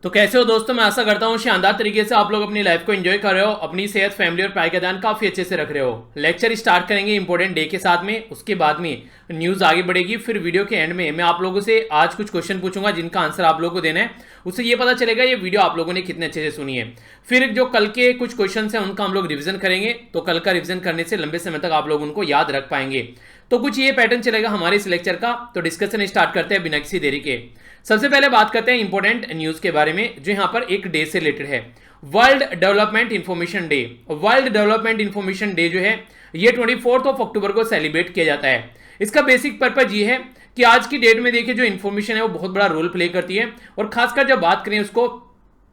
तो कैसे हो दोस्तों। मैं आशा करता हूँ शानदार तरीके से आप लोग अपनी लाइफ को एंजॉय कर रहे हो, अपनी सेहत, फैमिली और पढ़ाई का ध्यान काफी अच्छे से रख रहे हो। लेक्चर स्टार्ट करेंगे इंपॉर्टेंट डे के साथ में, उसके बाद में न्यूज आगे बढ़ेगी। फिर वीडियो के एंड में मैं आप लोगों से आज कुछ क्वेश्चन पूछूंगा जिनका आंसर आप लोगों को देना है। उससे ये पता चलेगा ये वीडियो आप लोगों ने कितने अच्छे से सुनी है। फिर जो कल के कुछ क्वेश्चन है उनका हम लोग रिविजन करेंगे, तो कल का रिविजन करने से लंबे समय तक आप लोग उनको याद रख पाएंगे। तो कुछ ये पैटर्न चलेगा हमारे इस लेक्चर का। तो डिस्कशन स्टार्ट करते हैं बिना किसी देरी के। सबसे पहले बात करते हैं इंपॉर्टेंट न्यूज के बारे में जो यहां पर एक डे से रिलेटेड है। World development information day. World development information day जो है ये 24 अक्टूबर को सेलिब्रेट किया जाता है। इसका बेसिक पर्पज ये है कि आज की डेट में देखिए जो इंफॉर्मेशन है वो बहुत बड़ा रोल प्ले करती है, और खासकर जब बात करें उसको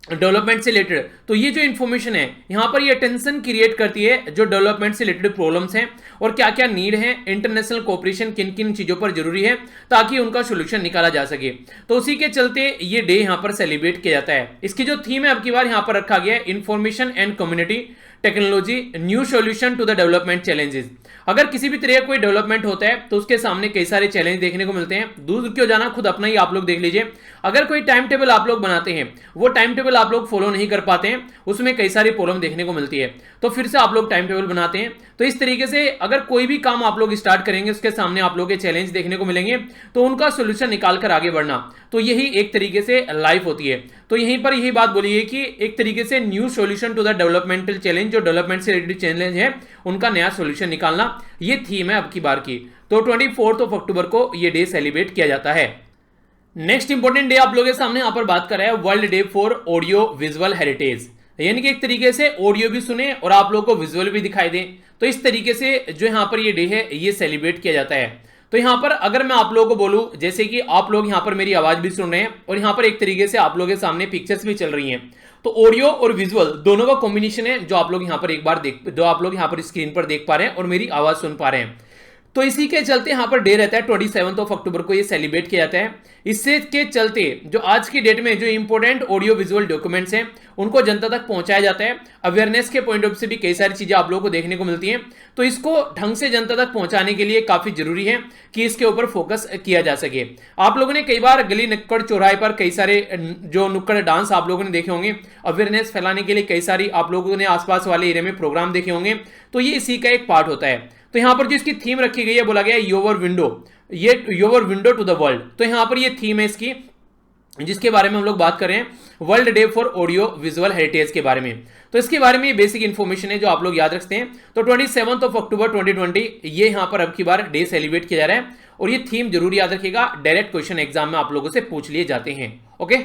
डेवलपमेंट से रिलेटेड, तो ये जो इंफॉर्मेशन है यहां पर ये टेंशन क्रिएट करती है जो डेवलपमेंट से रिलेटेड प्रॉब्लम्स हैं और क्या क्या नीड है, इंटरनेशनल कोऑपरेशन किन किन चीजों पर जरूरी है ताकि उनका सोल्यूशन निकाला जा सके। तो उसी के चलते ये डे यहां पर सेलिब्रेट किया जाता है। इसकी जो थीम है अब की बार यहां पर रखा गया है information and community technology new solution to the development challenges. अगर किसी भी तरह का कोई डेवलपमेंट होता है तो उसके सामने कई सारे चैलेंज देखने को मिलते हैं। दूर क्यों जाना, खुद अपना ही आप लोग देख लीजिए। अगर कोई टाइम टेबल आप लोग बनाते हैं, वो टाइम टेबल आप लोग फॉलो नहीं कर पाते हैं, उसमें कई सारी प्रॉब्लम देखने को मिलती है। तो फिर से आप लोग टाइम टेबल बनाते हैं, तो इस तरीके से अगर कोई भी काम आप लोग स्टार्ट करेंगे उसके सामने आप लोग के चैलेंज देखने को मिलेंगे, तो उनका सोल्यूशन निकाल कर आगे बढ़ना, तो यही एक तरीके से लाइफ होती है। तो यहीं पर यही बात बोली है कि एक तरीके से new solution to the developmental challenge, जो डेवलपमेंट से रिलेटेड चैलेंज है उनका नया सॉल्यूशन निकालना, ये थीम है अब की बार की। तो 24 अक्टूबर को ये डे सेलिब्रेट किया जाता है। नेक्स्ट इंपॉर्टेंट डे आप लोगों के सामने यहां पर बात कर रहे हैं world day for audio visual heritage, यानी कि एक तरीके से ऑडियो भी सुने और आप लोगों को विजुअल भी दिखाई दे। तो इस तरीके से जो यहां पर ये डे है ये सेलिब्रेट किया जाता है। तो यहां पर अगर मैं आप लोगों को बोलूं, जैसे कि आप लोग यहां पर मेरी आवाज भी सुन रहे हैं और यहां पर एक तरीके से आप लोगों के सामने पिक्चर्स भी चल रही हैं, तो ऑडियो और विजुअल दोनों का कॉम्बिनेशन है जो आप लोग यहां पर एक बार जो आप लोग यहां पर स्क्रीन पर देख पा रहे हैं और मेरी आवाज सुन पा रहे हैं। तो इसी के चलते यहां पर डे रहता है 27 अक्टूबर को ये सेलिब्रेट किया जाता है। इससे के चलते जो आज की डेट में जो इंपॉर्टेंट ऑडियो विजुअल डॉक्यूमेंट्स हैं उनको जनता तक पहुंचाया जाता है। अवेयरनेस के पॉइंट ऑफ से भी कई सारी चीजें आप लोगों को देखने को मिलती हैं, तो इसको ढंग से जनता तक पहुंचाने के लिए काफी जरूरी है कि इसके ऊपर फोकस किया जा सके। आप लोगों ने कई बार गली नुक्कड़ चौराहे पर कई सारे जो नुक्कड़ डांस आप लोगों ने देखे होंगे, अवेयरनेस फैलाने के लिए कई सारी आप लोगों ने आसपास वाले एरिया में प्रोग्राम देखे होंगे, तो ये इसी का एक पार्ट होता है। तो यहां पर जो इसकी थीम रखी गई है बोला गया है योर विंडो, ये your window to the world. तो यहां पर ये थीम है इसकी जिसके बारे में हम लोग बात कर रहे हैं world day for audio visual heritage के बारे में। तो इसके बारे में बेसिक इंफॉर्मेशन है जो आप लोग याद रखते हैं। तो 27 अक्टूबर 2020 ये यहां पर अब की बार डे सेलिब्रेट किया जा रहा है, और ये थीम जरूर याद रखिएगा, डायरेक्ट क्वेश्चन एग्जाम में आप लोगों से पूछ लिए जाते हैं। ओके,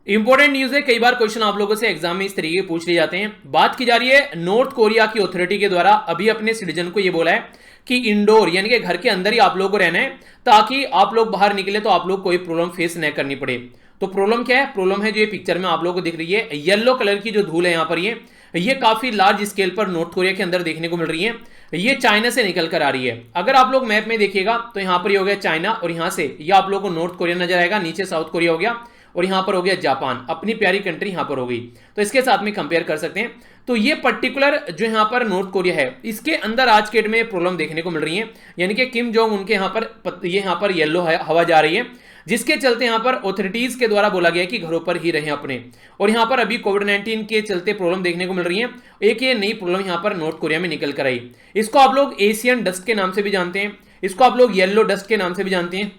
इंपॉर्टेंट न्यूज है, कई बार क्वेश्चन आप लोगों से एग्जाम में इस तरीके पूछ लिए जाते हैं। बात की जा रही है नॉर्थ कोरिया की अथॉरिटी के द्वारा अभी अपने सिटीजन को यह बोला है कि इंडोर यानी कि घर के अंदर ही आप लोगों को रहना है, ताकि आप लोग बाहर निकले तो आप लोग कोई प्रॉब्लम फेस न करनी पड़े। तो प्रॉब्लम क्या है? प्रॉब्लम है जो ये पिक्चर में आप लोगों को दिख रही है, येलो कलर की जो धूल है यहाँ पर ये काफी लार्ज स्केल पर नॉर्थ कोरिया के अंदर देखने को मिल रही है। ये चाइना से निकल कर आ रही है। अगर आप लोग मैप में देखिएगा तो यहाँ पर ये हो गया चाइना, और यहाँ से ये आप लोगों को नॉर्थ कोरिया नजर आएगा, नीचे साउथ कोरिया हो गया, और यहां पर हो गया जापान, अपनी प्यारी कंट्री यहां पर हो गई। तो इसके साथ में कंपेयर कर सकते हैं। तो ये पर्टिकुलर जो यहां पर नॉर्थ कोरिया है इसके अंदर आज के डेट में प्रॉब्लम देखने को मिल रही है, यानी कि किम जोंग उनके यहां पर येलो हवा जा रही है, जिसके चलते यहां पर ऑथोरिटीज के द्वारा बोला गया कि घरों पर ही रहें अपने। और यहां पर अभी कोविड-19 के चलते प्रॉब्लम देखने को मिल रही है। एक ये नई प्रॉब्लम यहां पर नॉर्थ कोरिया में निकल कर आई। इसको आप लोग एशियन डस्ट के नाम से भी जानते हैं, इसको आप लोग येलो डस्ट के नाम से भी जानते हैं।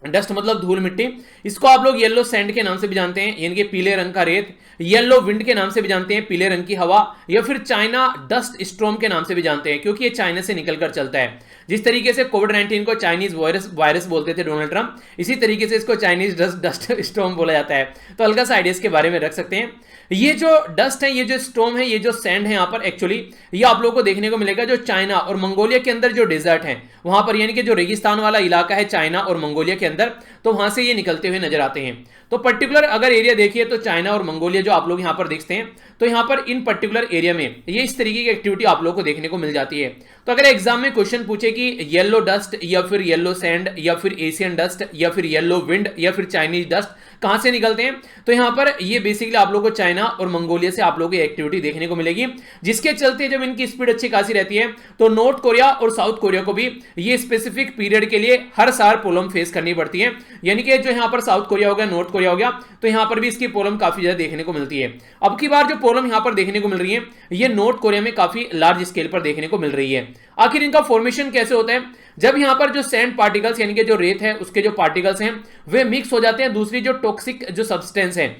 डस्ट मतलब धूल मिट्टी। इसको आप लोग येलो सैंड के नाम से भी जानते हैं, यानी कि पीले रंग का रेत। येलो विंड के नाम से भी जानते हैं, पीले रंग की हवा, या फिर चाइना डस्ट स्टॉर्म के नाम से भी जानते हैं, क्योंकि ये चाइना से निकलकर चलता है। जिस तरीके से कोविड-19 को चाइनीज वायरस बोलते थे डोनाल्ड ट्रंप, इसी तरीके से इसको चाइनीज डस्ट स्टॉर्म बोला जाता है। तो हल्का सा आइडिया इसके बारे में रख सकते हैं। ये जो डस्ट है, ये जो स्टॉर्म है, ये जो सैंड है यहाँ पर एक्चुअली ये आप लोगों को देखने को मिलेगा जो चाइना और मंगोलिया के अंदर जो डेजर्ट है वहां पर, यानी कि जो रेगिस्तान वाला इलाका है चाइना और मंगोलिया के अंदर, तो वहां से ये निकलते हुए नजर आते हैं। तो पर्टिकुलर अगर एरिया देखिए तो चाइना और मंगोलिया जो आप लोग यहाँ पर देखते हैं, तो यहाँ पर इन पर्टिकुलर एरिया में ये इस तरीके की एक्टिविटी आप लोग को देखने को मिल जाती है। तो अगर एग्जाम में क्वेश्चन पूछे कि येलो डस्ट या फिर येलो सैंड या फिर एशियन डस्ट या फिर येलो विंड या फिर चाइनीज डस्ट, कहां से निकलते हैं, तो यहां पर ये बेसिकली आप लोगों को चाइना और मंगोलिया से आप लोगों की एक्टिविटी देखने को मिलेगी, जिसके चलते जब इनकी स्पीड अच्छी खासी रहती है तो नॉर्थ कोरिया और साउथ कोरिया को भी ये स्पेसिफिक पीरियड के लिए हर साल प्रॉब्लम फेस करनी पड़ती है। यानी कि जो यहां पर साउथ कोरिया हो गया, नॉर्थ कोरिया हो गया, तो यहां पर भी इसकी प्रॉब्लम काफी ज्यादा देखने को मिलती है। अब की बार जो प्रॉब्लम यहां पर देखने को मिल रही है ये नॉर्थ कोरिया में काफी लार्ज स्केल पर देखने को मिल रही है। आखिर इनका फॉर्मेशन कैसे होता है, जब यहां पर जो सैंड पार्टिकल्स यानी कि जो रेत है उसके जो पार्टिकल्स हैं वे मिक्स हो जाते हैं दूसरी जो टॉक्सिक जो सब्सटेंस है,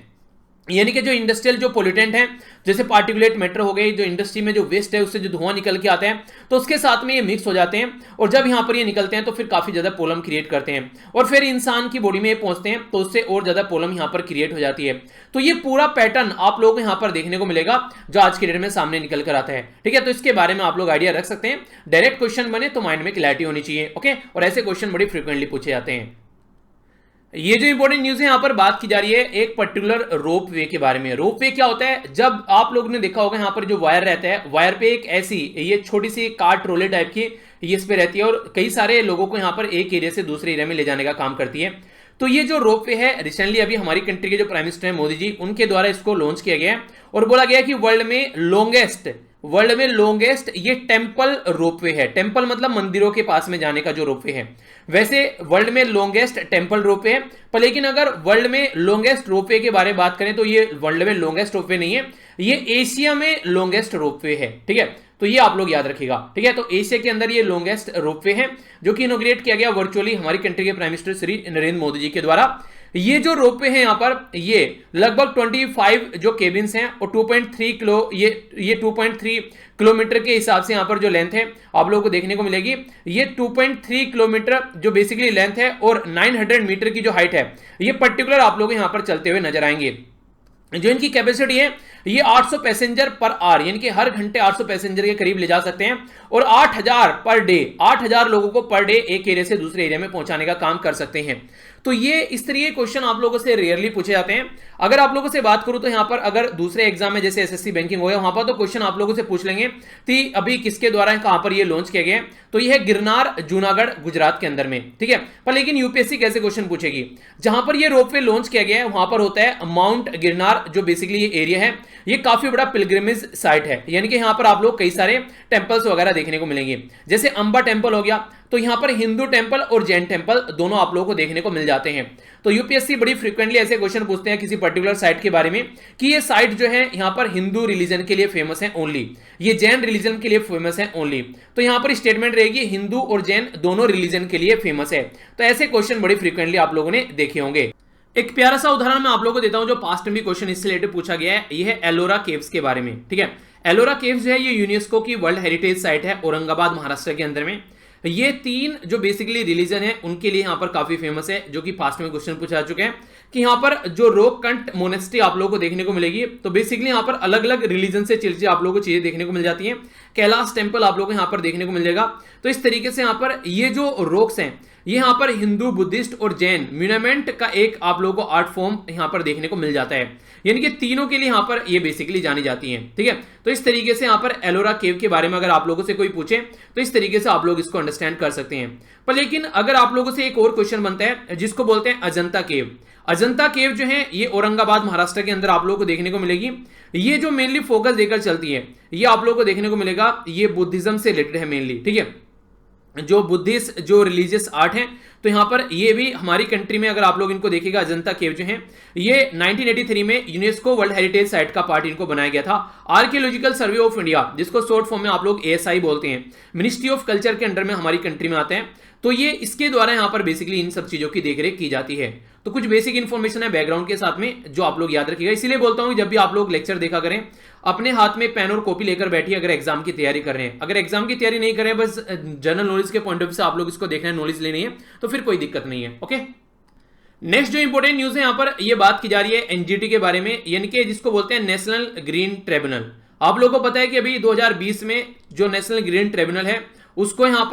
यानी कि जो इंडस्ट्रियल जो पोल्यूटेंट है, जैसे पार्टिकुलेट मैटर हो गई, जो इंडस्ट्री में जो वेस्ट है उससे जो धुआं निकल के आता है, तो उसके साथ में ये मिक्स हो जाते हैं और जब यहां पर ये निकलते हैं तो फिर काफी ज्यादा प्रॉब्लम क्रिएट करते हैं और फिर इंसान की बॉडी में ये पहुंचते हैं तो उससे और ज्यादा प्रॉब्लम यहां पर क्रिएट हो जाती है। तो ये पूरा पैटर्न आप लोगों को यहां पर देखने को मिलेगा जो आज के डेट में सामने निकल कर आता है। ठीक है, तो इसके बारे में आप लोग आइडिया रख सकते हैं। डायरेक्ट क्वेश्चन बने तो माइंड में क्लैरिटी होनी चाहिए। ओके, और ऐसे क्वेश्चन बड़ी फ्रिक्वेंटली पूछे जाते हैं। ये जो इंपॉर्टेंट न्यूज है यहां पर बात की जा रही है एक पर्टिकुलर रोप वे के बारे में। रोप वे क्या होता है, जब आप लोगों ने देखा होगा यहां पर जो वायर रहता है, वायर पे एक ऐसी ये छोटी सी कार्ट रोले टाइप की ये इस पे रहती है और कई सारे लोगों को यहां पर एक एरिया से दूसरे एरिया में ले जाने का काम करती है। तो ये जो रोप वे है रिसेंटली अभी हमारी कंट्री के जो प्राइम मिनिस्टर है मोदी जी, उनके द्वारा इसको लॉन्च किया गया है और बोला गया कि वर्ल्ड में लॉन्गेस्ट ये टेंपल रोपवे है। टेंपल मतलब मंदिरों के पास में जाने का जो रोपवे है। वैसे वर्ल्ड में लॉन्गेस्ट टेंपल रोपवे है, पर लेकिन अगर वर्ल्ड में लॉन्गेस्ट रोपवे के बारे में बात करें तो ये वर्ल्ड में लॉन्गेस्ट रोपवे नहीं है, ये एशिया में लॉन्गेस्ट रोपवे है। ठीक है, तो ये आप लोग याद रखिएगा। ठीक है, तो एशिया के अंदर ये लॉन्गेस्ट रोपवे है जो कि इनॉग्रेट किया गया वर्चुअली हमारी कंट्री के प्राइम मिनिस्टर श्री नरेंद्र मोदी जी के द्वारा। ये जो रोपवे है यहां पर ये लगभग 25 जो केबिन्स हैं और 2.3 ये 2.3 किलोमीटर के हिसाब से यहां पर जो लेंथ है आप लोगों को देखने को मिलेगी। ये 2.3 किलोमीटर जो बेसिकली लेंथ है और 900 मीटर की जो हाइट है ये पर्टिकुलर आप लोग यहां पर चलते हुए नजर आएंगे। जो इनकी कैपेसिटी है ये 800 पैसेंजर पर आवर यानी कि हर घंटे 800 पैसेंजर के करीब ले जा सकते हैं और 8000 पर डे 8000 लोगों को पर डे एक एरिया से दूसरे एरिया में पहुंचाने का काम कर सकते हैं। तो ये इस तरह के क्वेश्चन आप लोगों से रेयरली पूछे जाते हैं। अगर आप लोगों से बात करूं तो यहां पर अगर दूसरे एग्जाम में जैसे एसएससी बैंकिंग हो गया वहां पर तो क्वेश्चन आप लोगों से पूछ लेंगे कि अभी किसके द्वारा कहां पर ये लॉन्च किया गया, तो ये है गिरनार जूनागढ़ गुजरात के अंदर में। ठीक है, पर लेकिन यूपीएससी कैसे क्वेश्चन पूछेगी, जहां पर ये रोपवे लॉन्च किया गया है वहां पर होता है माउंट गिरनार, जो बेसिकली ये एरिया है ये काफी बड़ा पिलग्रिमेज साइट है, यानी कि यहां पर आप लोग कई सारे टेंपल्स वगैरह देखने को मिलेंगे। जैसे अंबा टेंपल हो गया, तो यहां पर हिंदू टेंपल और जैन टेंपल दोनों आप लोगों को देखने को मिल जाते हैं। तो यूपीएससी बड़ी फ्रीक्वेंटली ऐसे क्वेश्चन पूछते हैं किसी पर्टिकुलर साइट के बारे में कि ये साइट जो है यहां पर हिंदू रिलीजन के लिए फेमस है ओनली, ये जैन रिलीजन के लिए फेमस है ओनली। तो यहां पर स्टेटमेंट रहेगी हिंदू और जैन दोनों रिलीजन के लिए फेमस है। तो ऐसे क्वेश्चन बड़ी फ्रीक्वेंटली आप लोगों ने देखे होंगे। एक प्यारा सा उदाहरण मैं आप लोगों को देता हूं जो पास्ट में भी क्वेश्चन इससे रिलेटेड पूछा गया है, ये है एलोरा केव्स के बारे में। ठीक है, एलोरा केव्स जो है ये यूनेस्को की वर्ल्ड हेरिटेज साइट है औरंगाबाद महाराष्ट्र के अंदर में। ये तीन जो बेसिकली रिलीजन है उनके लिए यहां पर काफी फेमस है, जो कि पास्ट में क्वेश्चन पूछा जा चुके हैं कि यहां पर जो रोक कंट मोनेस्ट्री आप लोगों को देखने को मिलेगी। तो बेसिकली यहां पर अलग अलग रिलीजन से चिल्ची आप लोगों को चीजें देखने को मिल जाती हैं। कैलाश टेंपल आप लोगों को यहां पर देखने को मिल जाएगा। तो इस तरीके से यहां पर ये जो रोक्स हैं ये यहां पर हिंदू, बुद्धिस्ट और जैन म्यूनमेंट का एक आप लोगों को आर्ट फॉर्म यहां पर देखने को मिल जाता है, यानी कि तीनों के लिए यहां पर ये बेसिकली जानी जाती हैं। ठीक है, तो इस तरीके से यहां पर एलोरा केव के बारे में अगर आप लोगों से कोई पूछे तो इस तरीके से आप लोग इसको अंडरस्टैंड कर सकते हैं। पर लेकिन अगर आप लोगों से एक और क्वेश्चन बनता है जिसको बोलते हैं अजंता केव। अजंता केव जो है ये औरंगाबाद महाराष्ट्र के अंदर आप लोगों को देखने को मिलेगी। ये जो मेनली फोकस देकर चलती है ये आप लोगों को देखने को मिलेगा ये बुद्धिज्म से रिलेटेड है मेनली। ठीक है, जो बुद्धिस्ट जो रिलीजियस आर्ट है तो यहां पर ये भी हमारी कंट्री में अगर आप लोग इनको देखिएगा अजंता केव जो है ये 1983 में यूनेस्को वर्ल्ड हेरिटेज साइट का पार्ट इनको बनाया गया था। आर्कियोलॉजिकल सर्वे ऑफ इंडिया जिसको शॉर्ट फॉर्म में आप लोग एएसआई बोलते हैं, मिनिस्ट्री ऑफ कल्चर के अंडर में हमारी कंट्री में आते हैं। तो ये इसके द्वारा यहां पर बेसिकली इन सब चीजों की देखरेख की जाती है। तो कुछ बेसिक इंफॉर्मेशन है बैकग्राउंड के साथ में जो आप लोग याद रखिएगा। इसीलिए बोलता हूं जब भी आप लोग लेक्चर देखा करें अपने हाथ में पेन और कॉपी लेकर बैठिए अगर एग्जाम की तैयारी कर रहे हैं। अगर एग्जाम की तैयारी नहीं कर रहे हैं बस जनरल नॉलेज के पॉइंट ऑफ व्यू से आप लोग इसको देखना है, नॉलेज लेनी है, तो फिर कोई दिक्कत नहीं है। ओके, नेक्स्ट जो इंपॉर्टेंट न्यूज है यहां पर ये बात की जा रही है एनजीटी के बारे में, यानी कि जिसको बोलते हैं नेशनल ग्रीन ट्रिब्यूनल। आप लोगों को पता है कि अभी 2020 में जो नेशनल ग्रीन ट्रिब्यूनल है उसको यहां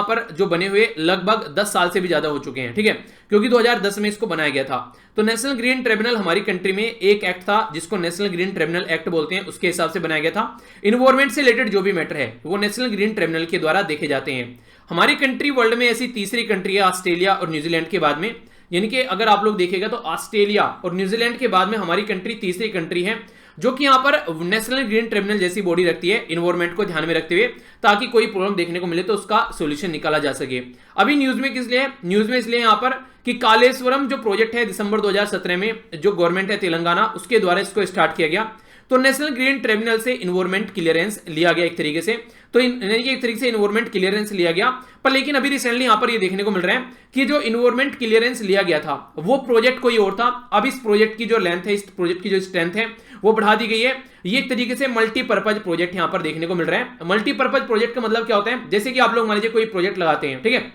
पर जो बने हुए लगभग 10 साल से भी ज्यादा हो चुके हैं। ठीक है, क्योंकि 2010 में इसको बनाया गया था। तो नेशनल ग्रीन ट्रिब्यूनल हमारी कंट्री में एक एक्ट था जिसको नेशनल ग्रीन ट्रिब्यूनल एक्ट बोलते हैं, उसके हिसाब से बनाया गया था। इन्वायरमेंट से रिलेटेड जो भी मैटर है वो नेशनल ग्रीन ट्रिब्यूनल के द्वारा देखे जाते हैं। हमारी कंट्री वर्ल्ड में ऐसी तीसरी कंट्री है ऑस्ट्रेलिया और न्यूजीलैंड के बाद में यानी कि अगर आप लोग देखेगा तो ऑस्ट्रेलिया और न्यूजीलैंड के बाद में हमारी कंट्री तीसरी कंट्री है जो कि यहां पर नेशनल ग्रीन ट्रिब्यूनल जैसी बॉडी रखती है इन्वायरमेंट को ध्यान में रखते हुए, ताकि कोई प्रॉब्लम देखने को मिले तो उसका सॉल्यूशन निकाला जा सके। अभी न्यूज में किस लिए, न्यूज में इसलिए यहां पर कि कालेश्वरम जो प्रोजेक्ट है दिसंबर 2017 में जो गवर्नमेंट है तेलंगाना उसके द्वारा इसको स्टार्ट किया गया। तो नेशनल ग्रीन ट्रिब्यूनल से इन्वायरमेंट क्लियरेंस लिया गया एक तरीके से, तो एक तरीके से इन्वायरमेंट क्लियरेंस लिया गया। पर लेकिन अभी रिसेंटली यहां पर ये देखने को मिल रहा है कि जो इन्वायरमेंट क्लियरेंस लिया गया था वो प्रोजेक्ट कोई और था। अब इस प्रोजेक्ट की जो लेंथ है, इस प्रोजेक्ट की जो स्ट्रेंथ है वो बढ़ा दी गई है। ये एक तरीके से मल्टीपर्पज प्रोजेक्ट यहां पर देखने को मिल रहा है। मल्टीपर्पज प्रोजेक्ट का मतलब क्या होता है, जैसे कि आप लोग मान लीजिए कोई प्रोजेक्ट लगाते हैं, ठीक है,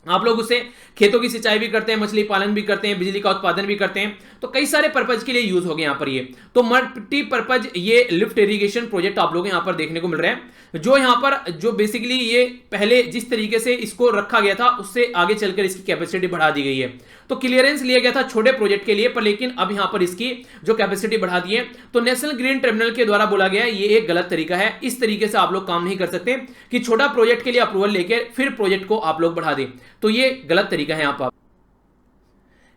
आप लोग उससे खेतों की सिंचाई भी करते हैं, मछली पालन भी करते हैं, बिजली का उत्पादन भी करते हैं, तो कई सारे पर्पज के लिए यूज हो गए यहां पर ये। तो मल्टीपर्पज ये लिफ्ट इरिगेशन प्रोजेक्ट आप लोग यहां पर देखने को मिल रहा है, जो यहां पर जो बेसिकली ये पहले जिस तरीके से इसको रखा गया था उससे आगे चलकर इसकी कैपेसिटी बढ़ा दी गई है। तो क्लियरेंस लिया गया था छोटे प्रोजेक्ट के लिए, पर लेकिन अब यहां पर इसकी जो कैपेसिटी बढ़ा दी है। तो नेशनल ग्रीन ट्रिब्यूनल के द्वारा बोला गया है ये एक गलत तरीका है, इस तरीके से आप लोग काम नहीं कर सकते कि छोटा प्रोजेक्ट के लिए अप्रूवल लेकर फिर प्रोजेक्ट को आप लोग बढ़ा दें, तो ये गलत तरीका है यहां पर।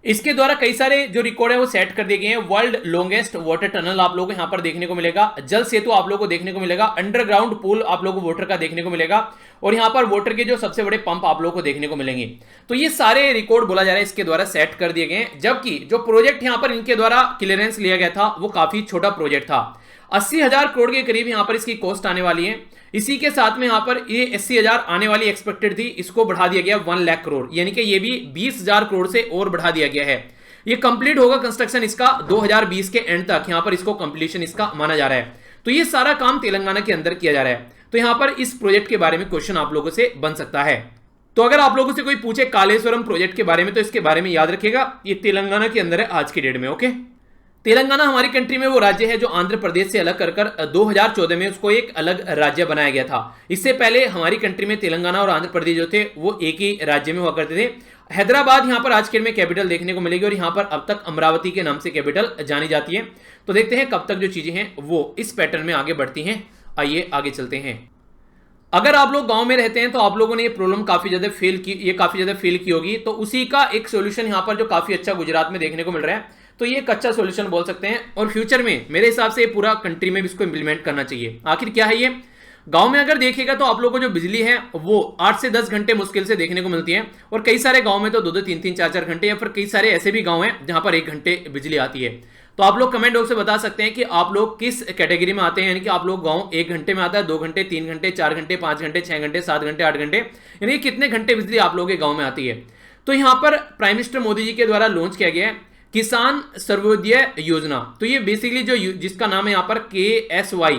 इसके द्वारा कई सारे जो रिकॉर्ड है वो सेट कर दिए गए हैं। वर्ल्ड लॉन्गेस्ट वाटर टनल आप लोगों को यहां पर देखने को मिलेगा, जल सेतु आप लोगों को देखने को मिलेगा, अंडरग्राउंड पुल आप लोगों को वाटर का देखने को मिलेगा, और यहां पर वाटर के जो सबसे बड़े पंप आप लोगों को देखने को मिलेंगे। तो ये सारे रिकॉर्ड बोला जा रहा है इसके द्वारा सेट कर दिए गए हैं, जबकि जो प्रोजेक्ट यहां पर इनके द्वारा क्लियरेंस लिया गया था वो काफी छोटा प्रोजेक्ट था। 80,000 करोड़ के करीब यहां पर इसकी कॉस्ट आने वाली है। इसी के साथ में यहां पर ये 80,000 आने वाली एक्सपेक्टेड थी, इसको बढ़ा दिया गया 1 लाख करोड़, यानी कि ये भी 20,000 करोड़ से और बढ़ा दिया गया है। ये कंप्लीट होगा कंस्ट्रक्शन इसका 2020 के एंड तक, यहां पर इसको कंप्लीशन इसका माना जा रहा है। तो ये सारा काम तेलंगाना के अंदर किया जा रहा है। तो यहां पर इस प्रोजेक्ट के बारे में क्वेश्चन आप लोगों से बन सकता है। तो अगर आप लोगों से कोई पूछे कालेश्वरम प्रोजेक्ट के बारे में तो इसके बारे में याद रखिएगा ये तेलंगाना के अंदर है आज की डेट में। ओके, तेलंगाना हमारी कंट्री में वो राज्य है जो आंध्र प्रदेश से अलग कर 2014 में उसको एक अलग राज्य बनाया गया था। इससे पहले हमारी कंट्री में तेलंगाना और आंध्र प्रदेश जो थे वो एक ही राज्य में हुआ करते थे। हैदराबाद यहां पर आज के डेट में कैपिटल देखने को मिलेगी और यहां पर अब तक अमरावती के नाम से कैपिटल जानी जाती है। तो देखते हैं कब तक जो चीजें हैं वो इस पैटर्न में आगे बढ़ती हैं। आइए आगे चलते हैं। अगर आप लोग गांव में रहते हैं तो आप लोगों ने ये प्रॉब्लम काफी ज्यादा फील की होगी, तो उसी का एक सॉल्यूशन यहां पर जो काफी अच्छा गुजरात में देखने को मिल रहा है। तो ये एक अच्छा सॉल्यूशन बोल सकते हैं, और फ्यूचर में मेरे हिसाब से पूरा कंट्री में भी इसको इंप्लीमेंट करना चाहिए। आखिर क्या है ये, गांव में अगर देखिएगा तो आप लोगों को जो बिजली है वो 8 से 10 घंटे मुश्किल से देखने को मिलती है, और कई सारे गांव में तो 2-2, 3-3, 4-4 घंटे, या फिर कई सारे ऐसे भी गांव हैं जहां पर 1 घंटे बिजली आती है। तो आप लोग कमेंट बॉक्स से बता सकते हैं कि आप लोग किस कैटेगरी में आते हैं, यानी कि आप लोग गांव 1 घंटे में आता है, 2 घंटे, 3 घंटे, 4 घंटे, 5 घंटे, 6 घंटे, 7 घंटे, 8 घंटे, यानी कितने घंटे बिजली आप लोगों के गांव में आती है। तो यहां पर प्राइम मिनिस्टर मोदी जी के द्वारा लॉन्च किया गया है किसान सर्वोदय योजना। तो ये बेसिकली जो जिसका नाम है यहां पर KSY,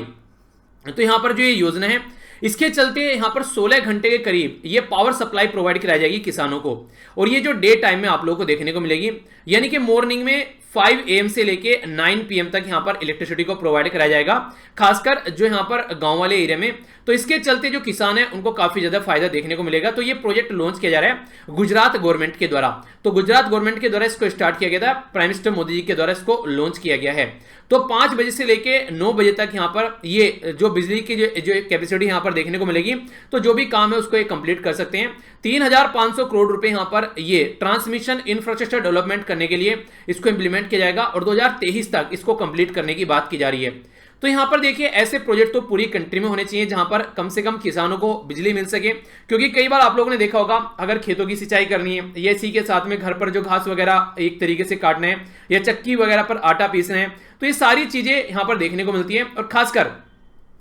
तो यहां पर जो ये योजना है इसके चलते यहां पर 16 घंटे के करीब ये पावर सप्लाई प्रोवाइड कराई जाएगी किसानों को, और ये जो डे टाइम में आप लोगों को देखने को मिलेगी, यानी कि मॉर्निंग में 5 AM से लेके 9 PM तक यहां पर इलेक्ट्रिसिटी को प्रोवाइड कराया जाएगा, खासकर जो यहां पर गांव वाले एरिया में। तो इसके चलते जो किसान है उनको काफी ज्यादा फायदा देखने को मिलेगा। तो ये प्रोजेक्ट लॉन्च किया जा रहा है गुजरात गवर्नमेंट के द्वारा। तो गुजरात गवर्नमेंट के द्वारा इसको स्टार्ट किया गया था, प्राइम मिनिस्टर मोदी जी के द्वारा इसको लॉन्च किया गया है। तो 5 बजे से लेके 9 बजे तक यहां पर ये जो बिजली की जो कैपेसिटी यहां पर देखने को मिलेगी, तो जो भी काम है उसको ये कंप्लीट कर सकते हैं। 3,500 करोड़ रुपए यहां पर ये ट्रांसमिशन इंफ्रास्ट्रक्चर डेवलपमेंट करने के लिए इसको इंप्लीमेंट किया जाएगा, और 2023 तक इसको कंप्लीट करने की बात की जा रही है। तो यहां पर देखिए ऐसे प्रोजेक्ट तो पूरी कंट्री में होने चाहिए जहां पर कम से कम किसानों को बिजली मिल सके, क्योंकि कई बार आप लोगों ने देखा होगा अगर खेतों की सिंचाई करनी है या इसी के साथ में घर पर जो घास वगैरह एक तरीके से काटना है या चक्की वगैरह पर आटा पीसना है, तो ये सारी चीजें यहां पर देखने को मिलती है। और खासकर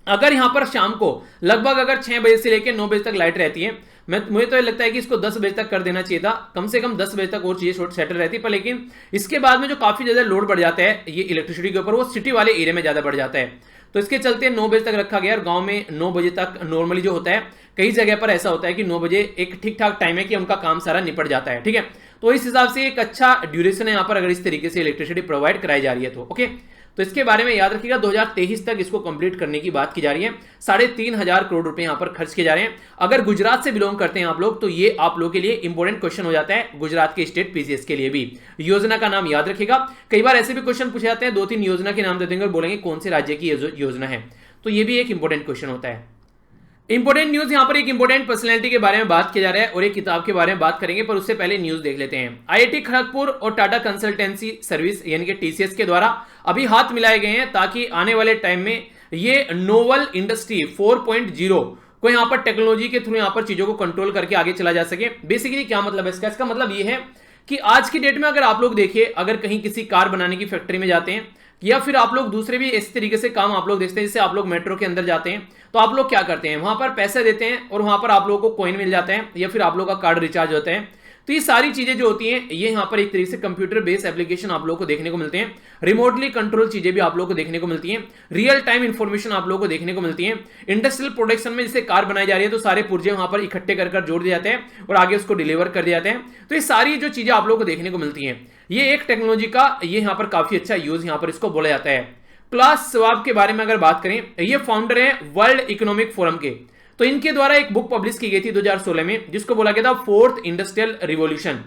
अगर यहां पर शाम को लगभग अगर 6 बजे से लेकर 9 बजे तक लाइट रहती है, मुझे तो ये लगता है कि इसको 10 बजे तक कर देना चाहिए था, कम से कम 10 बजे तक और चीजें सेटल रहती है। पर लेकिन इसके बाद में जो काफी ज्यादा लोड बढ़ जाता है ये इलेक्ट्रिसिटी के ऊपर, वो सिटी वाले एरिया में ज्यादा बढ़ जाता है। तो इसके चलते 9 बजे तक रखा गया, और गांव में 9 बजे तक नॉर्मली जो होता है, कई जगह पर ऐसा होता है कि 9 बजे एक ठीक ठाक टाइम है कि उनका काम सारा निपट जाता है। ठीक है, तो इस हिसाब से एक अच्छा ड्यूरेशन है यहाँ पर अगर इस तरीके से इलेक्ट्रिसिटी प्रोवाइड कराई जा रही है तो। ओके, तो इसके बारे में याद रखिएगा 2023 तक इसको कंप्लीट करने की बात की जा रही है। 3,500 करोड़ रुपए यहां पर खर्च किए जा रहे हैं। अगर गुजरात से बिलोंग करते हैं आप लोग तो ये आप लोगों के लिए इंपॉर्टेंट क्वेश्चन हो जाता है, गुजरात के स्टेट PCS के लिए भी। योजना का नाम याद रखिएगा, कई बार ऐसे भी क्वेश्चन पूछे जाते हैं, 2-3 योजना के नाम दे देंगे और बोलेंगे कौन से राज्य की योजना है, तो ये भी एक इंपॉर्टेंट क्वेश्चन होता है। इंपोर्टेंट न्यूज यहां पर एक इंपोर्टेंट पर्सनैलिटी के बारे में बात किया जा रहा है और एक किताब के बारे में बात करेंगे, पर उससे पहले न्यूज देख लेते हैं। आईआईटी खड़गपुर और टाटा कंसल्टेंसी सर्विस यानी कि टीसीएस के द्वारा अभी हाथ मिलाए गए हैं ताकि आने वाले टाइम में ये नोवल इंडस्ट्री 4.0 को यहां पर टेक्नोलॉजी के थ्रू यहां पर चीजों को कंट्रोल करके आगे चला जा सके। बेसिकली क्या मतलब है इसका मतलब ये है कि आज की डेट में अगर आप लोग देखिए, अगर कहीं किसी कार बनाने की फैक्ट्री में जाते हैं या फिर आप लोग दूसरे भी इस तरीके से काम आप लोग देखते हैं, जैसे आप लोग मेट्रो के अंदर जाते हैं तो आप लोग क्या करते हैं, वहां पर पैसे देते हैं और वहां पर आप लोगों को कॉइन मिल जाते हैं या फिर आप लोग का कार्ड रिचार्ज होते हैं। तो ये सारी चीजें जो होती हैं ये यहाँ पर एक तरीके से कंप्यूटर बेस्ड एप्लीकेशन आप लोगों को देखने को मिलते हैं, रिमोटली कंट्रोल चीजें भी आप लोगों को देखने को मिलती हैं, रियल टाइम इंफॉर्मेशन आप लोगों को देखने को मिलती है। इंडस्ट्रियल प्रोडक्शन में जैसे कार बनाई जा रही है तो सारे पुर्जे वहां पर इकट्ठे कर जोड़ दिए जाते हैं और आगे उसको डिलीवर कर दिए जाते हैं। तो ये सारी जो चीजें आप लोगों को देखने को मिलती हैं, ये एक टेक्नोलॉजी का ये यहाँ पर काफी अच्छा यूज यहाँ पर इसको बोला जाता है। क्लास श्वाब के बारे में अगर बात करें, ये फाउंडर हैं वर्ल्ड इकोनॉमिक फोरम के। तो इनके द्वारा एक बुक पब्लिश की गई थी 2016 में जिसको बोला गया था fourth industrial revolution.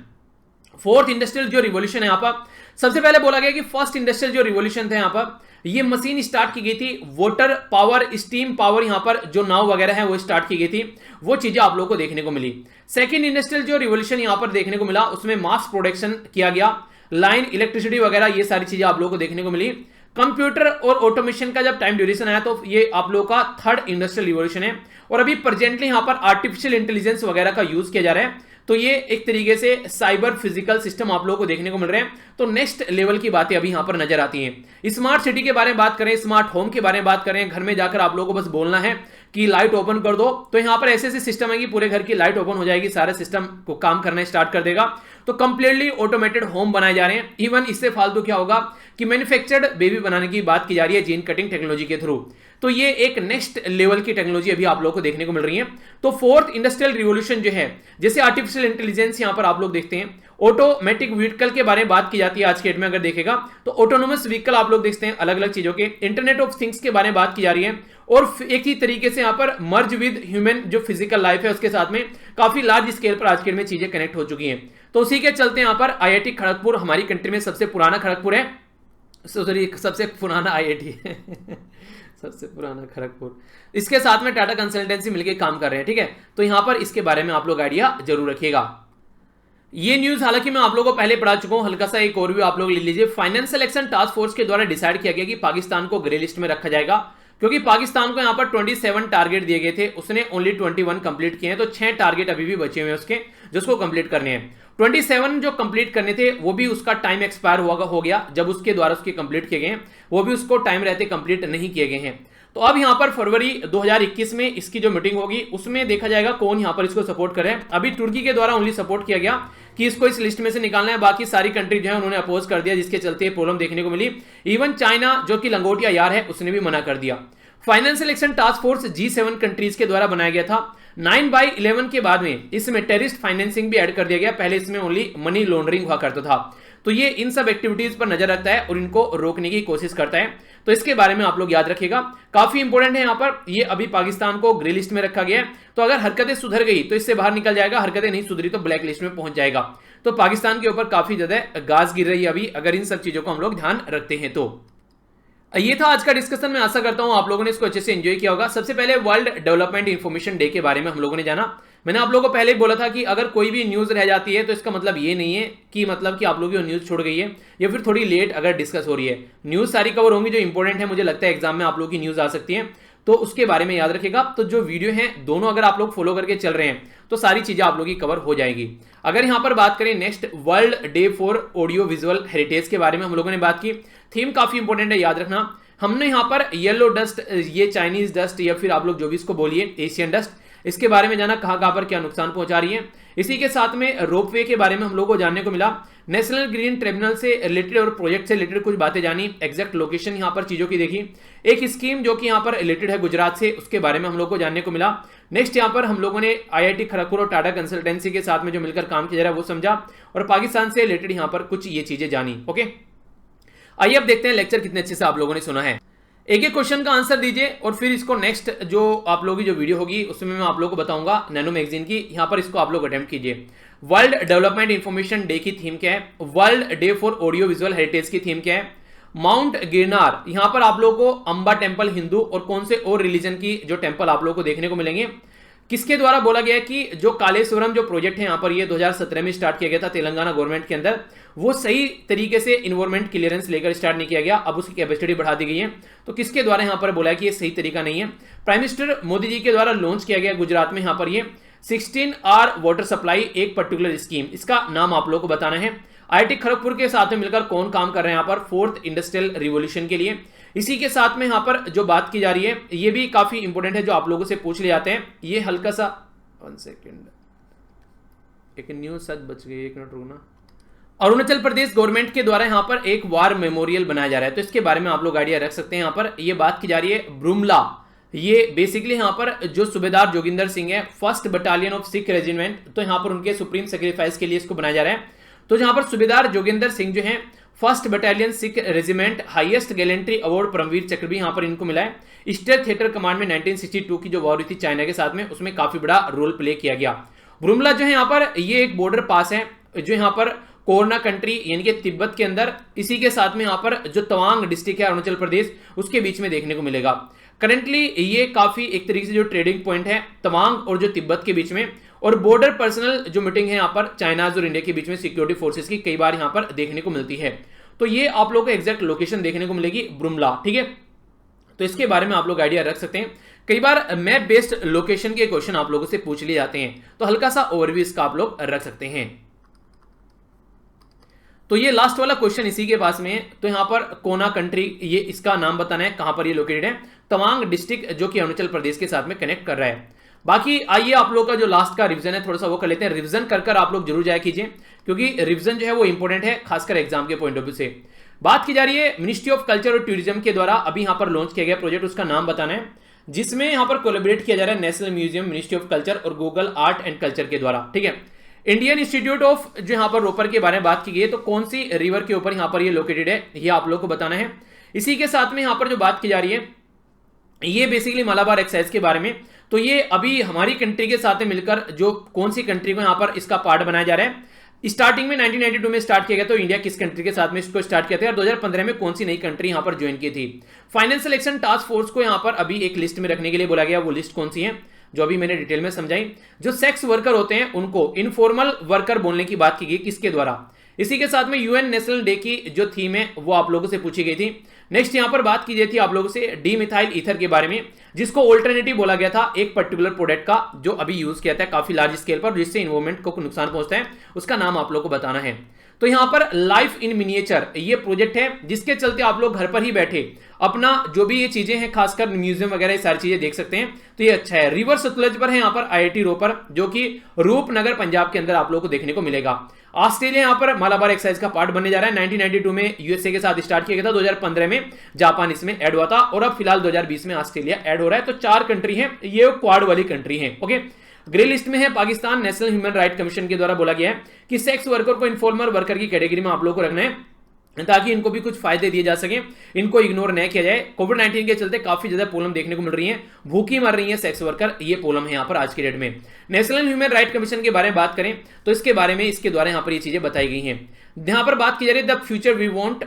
Fourth industrial जो रिवॉल्यूशन है यहाँ पर सबसे पहले बोला गया कि फर्स्ट इंडस्ट्रियल जो रिवॉल्यूशन था यहाँ पर ये मशीन स्टार्ट की गई थी, वाटर पावर स्टीम पावर यहाँ पर जो नाव वगैरह है वो स्टार्ट की गई थी, वो चीजें आप लोगों को देखने को मिली। सेकेंड इंडस्ट्रियल जो रिवॉल्यूशन यहाँ पर देखने को मिला उसमें मास प्रोडक्शन किया गया, लाइन इलेक्ट्रिसिटी वगैरह ये सारी चीजें आप लोगों को देखने को मिली। कंप्यूटर और ऑटोमेशन का जब टाइम ड्यूरेशन आया तो ये आप लोगों का थर्ड इंडस्ट्रियल रिवॉल्यूशन है और अभी प्रेजेंटली यहां पर आर्टिफिशियल इंटेलिजेंस वगैरह का यूज किया जा रहा है। तो ये एक तरीके से साइबर फिजिकल सिस्टम आप लोगों को देखने को मिल रहे हैं। तो नेक्स्ट लेवल की बातें अभी यहां पर नजर आती हैं। स्मार्ट सिटी के बारे में बात करें, स्मार्ट होम के बारे में बात करें, घर में जाकर आप लोगों को बस बोलना है कि लाइट ओपन कर दो तो यहां पर ऐसे ऐसे सिस्टम है कि पूरे घर की लाइट ओपन हो जाएगी, सारे सिस्टम को काम करना स्टार्ट कर देगा। तो कंप्लीटली ऑटोमेटेड होम बनाए जा रहे हैं। इवन इससे फालतू क्या होगा कि मैन्युफैक्चर्ड बेबी बनाने की बात की जा रही है जीन कटिंग टेक्नोलॉजी के थ्रू। तो ये एक नेक्स्ट लेवल की टेक्नोलॉजी अभी आप लोगों को देखने को मिल रही है। तो फोर्थ इंडस्ट्रियल रिवॉल्यूशन जो है, जैसे आर्टिफिशियल इंटेलिजेंस यहां पर आप लोग देखते हैं, ऑटोमेटिक व्हीकल के बारे में बात की जाती है आज के डेट में अगर देखेगा तो ऑटोनोमस व्हीकल आप लोग देखते हैं, अलग अलग चीजों के इंटरनेट ऑफ थिंग्स के बारे में बात की जा रही है और एक ही तरीके से यहां पर मर्ज विद ह्यूमन जो फिजिकल लाइफ है उसके साथ में काफी लार्ज स्केल पर आज के डेट में चीजें कनेक्ट हो चुकी हैं। तो उसी के चलते यहां पर आईआईटी खड़गपुर हमारी कंट्री में सबसे पुराना खड़गपुर है, सॉरी सबसे पुराना आईआईटी है सबसे पुराना खड़गपुर, इसके साथ में टाटा कंसल्टेंसी मिलकर काम कर रहे हैं। ठीक है, तो यहां पर इसके बारे में आप लोग आइडिया जरूर रखिएगा। ये न्यूज हालांकि मैं आप लोगों को पहले पढ़ा चुका हूं, हल्का सा एक ओवरव्यू आप लोग ले लीजिए। फाइनेंशियल एक्शन टास्क फोर्स के द्वारा डिसाइड किया गया कि पाकिस्तान को ग्रे लिस्ट में रखा जाएगा क्योंकि पाकिस्तान को यहां पर 27 टारगेट दिए गए थे, उसने ओनली 21 कंप्लीट किए हैं। तो 6 टारगेट अभी भी बचे हुए हैं उसके जिसको कंप्लीट करने हैं। 27 जो कंप्लीट करने थे वो भी उसका टाइम एक्सपायर हो गया जब उसके द्वारा उसके कंप्लीट किए गए हैं, वो भी उसको टाइम रहते कंप्लीट नहीं किए गए हैं। तो अब यहां पर फरवरी 2021 में इसकी जो मीटिंग होगी उसमें देखा जाएगा कौन यहां पर इसको सपोर्ट करे। अभी तुर्की के द्वारा ओनली सपोर्ट किया गया कि इसको इस लिस्ट में से निकालना है, बाकी सारी कंट्री जो है उन्होंने अपोज कर दिया, जिसके चलते प्रॉब्लम देखने को मिली। इवन चाइना जो कि लंगोटिया यार है उसने भी मना कर दिया। Financial action task force G7 countries के द्वारा बनाया गया था। 9/11 के बाद में इसमें टेररिस्ट फाइनेंसिंग भी ऐड कर दिया गया, पहले इसमें ओनली मनी लॉन्ड्रिंग हुआ करता था। तो ये इन सब एक्टिविटीज पर नजर रखता है और इनको रोकने की कोशिश करता है। तो इसके बारे में आप लोग याद रखिएगा, काफी इंपॉर्टेंट है। यहां पर ये अभी पाकिस्तान को ग्रे लिस्ट में रखा गया है, तो अगर हरकतें सुधर गई तो इससे बाहर निकल जाएगा, हरकतें नहीं सुधरी तो ब्लैक लिस्ट में पहुंच जाएगा। तो पाकिस्तान के ऊपर काफी ज्यादा गाज गिर रही है अभी, अगर इन सब चीजों को हम लोग ध्यान रखते हैं। तो ये था आज का डिस्कशन। मैं आशा करता हूं आप लोगों ने इसको अच्छे से एंजॉय किया होगा। सबसे पहले वर्ल्ड डेवलपमेंट इंफॉर्मेशन डे के बारे में हम लोगों ने जाना। मैंने आप लोगों को पहले ही बोला था कि अगर कोई भी न्यूज रह जाती है तो इसका मतलब ये नहीं है कि कि आप लोगों की न्यूज छोड़ गई है या फिर थोड़ी लेट अगर डिस्कस हो रही है। न्यूज सारी कवर होंगी जो इंपॉर्टेंट है, मुझे लगता है एग्जाम में आप लोगों की न्यूज आ सकती है, तो उसके बारे में याद रखिएगा। तो जो वीडियो है दोनों अगर आप लोग फॉलो करके चल रहे हैं तो सारी चीजें आप लोगों की कवर हो जाएगी। अगर यहां पर बात करें next world day for audio visual heritage के बारे में हम लोगों ने बात की। थीम काफी इंपॉर्टेंट है, याद रखना। हमने यहां पर येलो डस्ट, ये चाइनीज डस्ट या फिर आप लोग जो भी इसको बोलिए एशियन डस्ट, इसके बारे में जाना, कहां पर क्या नुकसान पहुंचा रही है। इसी के साथ में रोपवे के बारे में हम लोग को जानने को मिला। नेशनल ग्रीन ट्रिब्यूनल से रिलेटेड और प्रोजेक्ट से रिलेटेड कुछ बातें जानी, एग्जैक्ट लोकेशन यहां पर चीजों की देखी। एक स्कीम जो कि यहां पर रिलेटेड है गुजरात से, उसके बारे में हम लोग को जानने को मिला। नेक्स्ट यहां पर हम लोगों ने आईआईटी खड़गपुर और टाटा कंसल्टेंसी के साथ में जो मिलकर काम किया जा रहा है वो समझा और पाकिस्तान से रिलेटेड यहां पर कुछ ये चीजें जानी। ओके, आइए अब देखते हैं लेक्चर कितने अच्छे से आप लोगों ने सुना है। एक एक क्वेश्चन का आंसर दीजिए और फिर इसको नेक्स्ट जो आप लोगों की जो वीडियो होगी उसमें मैं आप लोगों को बताऊंगा नैनो मैगजीन की, यहां पर इसको आप लोग अटेम्प्ट कीजिए। वर्ल्ड डेवलपमेंट इंफॉर्मेशन डे की थीम क्या है? World day for audio visual heritage की थीम क्या है? माउंट गिरनार, यहां पर आप लोगों को अंबा टेम्पल हिंदू और कौन से और रिलीजन की जो टेम्पल आप लोगों को देखने को मिलेंगे। किसके द्वारा बोला गया है कि जो कालेश्वरम जो प्रोजेक्ट है यहां पर ये 2017 में स्टार्ट किया गया था तेलंगाना गवर्नमेंट के अंदर, वो सही तरीके से इन्वायरमेंट क्लियरेंस लेकर स्टार्ट नहीं किया गया, अब उसकी कैपेसिटी बढ़ा दी गई है। तो किसके द्वारा यहां पर बोला है कि ये सही तरीका नहीं है? प्राइम मिनिस्टर मोदी जी के द्वारा लॉन्च किया गया गुजरात में यहां पर ये 16R वाटर सप्लाई एक पर्टिकुलर स्कीम, इसका नाम आप लोगों को बताना है। आईआईटी खड़गपुर के साथ में मिलकर कौन काम कर रहे हैं यहाँ पर? फोर्थ इंडस्ट्रियल रिवॉल्यूशन के लिए। इसी के साथ में यहाँ पर जो बात की जा रही है ये भी काफी इंपॉर्टेंट है, जो आप लोगों से पूछ ले जाते हैं। ये हल्का सा 1 सेकेंड, एक न्यूज सच बच गई, 1 मिनट रुकना। अरुणाचल प्रदेश गवर्नमेंट के द्वारा यहाँ पर एक वार मेमोरियल बनाया जा रहा है, तो इसके बारे में आप लोग आइडिया रख सकते हैं। यहाँ पर ये बात की जा रही है ब्रुमला, ये बेसिकली यहाँ पर जो सूबेदार जोगिंदर सिंह है, 1st battalion of Sikh regiment, तो यहाँ पर उनके सुप्रीम सेक्रीफाइस के लिए इसको बनाया जा रहा है। तो जहां पर सूबेदार जोगिंदर सिंह जो है 1st battalion Sikh regiment highest gallantry award Paramvir Chakra भी यहां पर इनको मिला है। स्टेट थिएटर कमांड में 1962 की जो वॉर हुई थी चाइना के साथ में, उसमें काफी बड़ा रोल प्ले किया गया। बुरुमला जो है यहाँ पर ये एक बॉर्डर पास है जो यहाँ पर कोरना कंट्री यानी कि तिब्बत के अंदर, इसी के साथ में यहाँ पर जो तवांग डिस्ट्रिक्ट है अरुणाचल प्रदेश उसके बीच में देखने को मिलेगा। करंटली ये काफी एक तरीके से जो ट्रेडिंग पॉइंट है तवांग और जो तिब्बत के बीच में, और बॉर्डर पर्सनल जो मीटिंग है यहाँ पर चाइना और इंडिया के बीच में सिक्योरिटी फोर्सेस की कई बार यहाँ पर देखने को मिलती है। तो ये आप लोगों को एग्जैक्ट लोकेशन देखने को मिलेगी ब्रुमला, ठीक है। तो इसके बारे में आप लोग आइडिया रख सकते हैं। कई बार मैप बेस्ड लोकेशन के क्वेश्चन आप लोगों से पूछ लिए जाते हैं, तो हल्का सा ओवरव्यू इसका आप लोग रख सकते हैं। तो ये लास्ट वाला क्वेश्चन इसी के पास में है। तो यहां पर कोना कंट्री, ये इसका नाम बताना है कहां पर ये लोकेटेड है। तवांग डिस्ट्रिक्ट जो कि अरुणाचल प्रदेश के साथ में कनेक्ट कर रहा है। बाकी आइए आप लोग का जो लास्ट का रिवीजन है थोड़ा सा वो कर लेते हैं। रिवीजन कर आप लोग जरूर जाया कीजिए, क्योंकि रिवीजन जो है वो इंपॉर्टेंट है खासकर एग्जाम के पॉइंट ऑफ व्यू से। बात की जा रही है मिनिस्ट्री ऑफ कल्चर और टूरिज्म के द्वारा अभी यहां पर लॉन्च किया गया प्रोजेक्ट, उसका नाम बताना है, जिसमें यहां पर कोलैबोरेट किया जा रहा है national museum, ministry of culture और गूगल आर्ट एंड कल्चर के द्वारा, ठीक है। इंडियन इंस्टीट्यूट ऑफ जो यहां पर रोपर के बारे में बात की गई है, तो कौन सी रिवर के ऊपर यहां पर ये लोकेटेड है ये आप लोग को बताना है। इसी के साथ में यहां पर जो बात की जा रही है ये बेसिकली मलाबार एक्सरसाइज के बारे में। तो ये अभी हमारी कंट्री के साथ मिलकर जो कौन सी कंट्री को यहां पर इसका पार्ट बनाया जा रहा है। स्टार्टिंग में 1992 में स्टार्ट किया गया, तो इंडिया किस कंट्री के साथ में इसको स्टार्ट किया था, और 2015 में कौन सी नई कंट्री यहां पर ज्वाइन की थी। फाइनेंशियल एक्शन टास्क फोर्स को यहां पर अभी एक लिस्ट में रखने के लिए बोला गया, वो लिस्ट कौन सी है जो अभी मैंने डिटेल में समझाई। जो सेक्स वर्कर होते हैं उनको इनफॉर्मल वर्कर बोलने की बात की गई, किसके द्वारा। इसी के साथ में यूएन नेशनल डे की जो थीम है वो आप लोगों से पूछी गई थी। नेक्स्ट यहां पर बात की गई थी आप लोगों से डीमिथाइल ईथर के बारे में, जिसको ऑल्टरनेटिव बोला गया था एक पर्टिकुलर प्रोडक्ट का जो अभी यूज किया था काफी लार्ज स्केल पर, जिससे इन्वायरमेंट को नुकसान पहुंचता है, उसका नाम आप लोगों को बताना है। तो यहां पर लाइफ इन मिनिएचर ये प्रोजेक्ट है, जिसके चलते आप लोग घर पर ही बैठे अपना जो भी ये चीजें हैं खासकर म्यूजियम वगैरह ये सारी चीजें देख सकते हैं। तो ये अच्छा है। रिवर सतलज पर है यहाँ पर आईआईटी रोपर, जो कि रूपनगर पंजाब के अंदर आप लोग को देखने को मिलेगा। ऑस्ट्रेलिया यहाँ पर मलाबार एक्सरसाइज का पार्ट बनने जा रहा है। 1992 में यूएसए के साथ स्टार्ट किया गया था, 2015 में जापान इसमें ऐड हुआ था, और अब फिलहाल 2020 में ऑस्ट्रेलिया ऐड हो रहा है। तो 4 कंट्री है, ये क्वाड वाली कंट्री है, ओके। ग्रे लिस्ट में है Pakistan. National human right commission के द्वारा बोला गया है कि सेक्स वर्कर को इनफॉर्मल वर्कर की कैटेगरी में आप लोग को रखना है, ताकि इनको भी कुछ फायदे दिए जा सके, इनको इग्नोर नहीं किया जाए। कोविड-19 के चलते काफी ज्यादा प्रॉब्लम देखने को मिल रही है, भूखी मर रही है सेक्स वर्कर, ये प्रॉब्लम है यहाँ पर आज के डेट में। नेशनल ह्यूमन राइट कमीशन के बारे में बात करें तो इसके बारे में इसके द्वारा यहाँ पर ये चीजें बताई गई हैं। यहाँ पर बात की जा रही है the future we want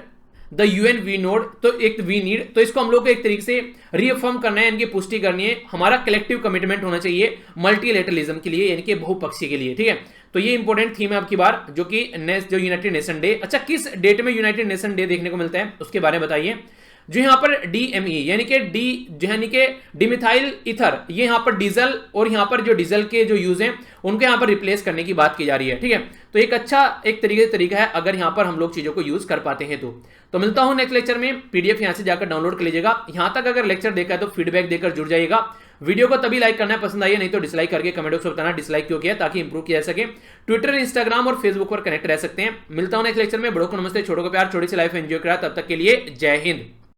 the UN we need, तो एक वी नीड, तो इसको हम लोग को एक तरीके से रीअफर्म करना है, इनकी पुष्टि करनी है। हमारा कलेक्टिव कमिटमेंट होना चाहिए मल्टीलेटरलिज्म के लिए, यानी कि बहुपक्षीय के लिए, ठीक है। तो ये इंपॉर्टेंट थीम है आपकी बार, जो कि जो यूनाइटेड नेशन डे, अच्छा किस डेट में यूनाइटेड नेशन डे देखने को मिलता है उसके बारे में बताइए। जो यहाँ पर डीएमई यानी कि डिमिथाइल ईथर, ये यहाँ पर डीजल और यहाँ पर जो डीजल के जो यूज हैं उनको यहाँ पर रिप्लेस करने की बात की जा रही है, ठीक है। तो एक अच्छा एक तरीका है अगर यहाँ पर हम लोग चीजों को यूज कर पाते हैं तो मिलता हूं नेक्स्ट लेक्चर में। पीडीएफ यहाँ से जाकर डाउनलोड कर लीजिएगा। यहाँ तक अगर लेक्चर देखा है तो फीडबैक देकर जुड़ जाइएगा। वीडियो को तभी लाइक करना है पसंद आई है, नहीं तो डिसलाइक करके कमेंट बॉक्स में बताना डिसलाइक क्यों किया, ताकि इंप्रूव किया जा सके। ट्विटर, इंस्टाग्राम और फेसबुक पर कनेक्ट रह सकते हैं। मिलता हूं नेक्स्ट लेक्चर में। बड़ों को नमस्ते, छोटों को प्यार, छोटी सी लाइफ एंजॉय करा। तब तक के लिए जय हिंद।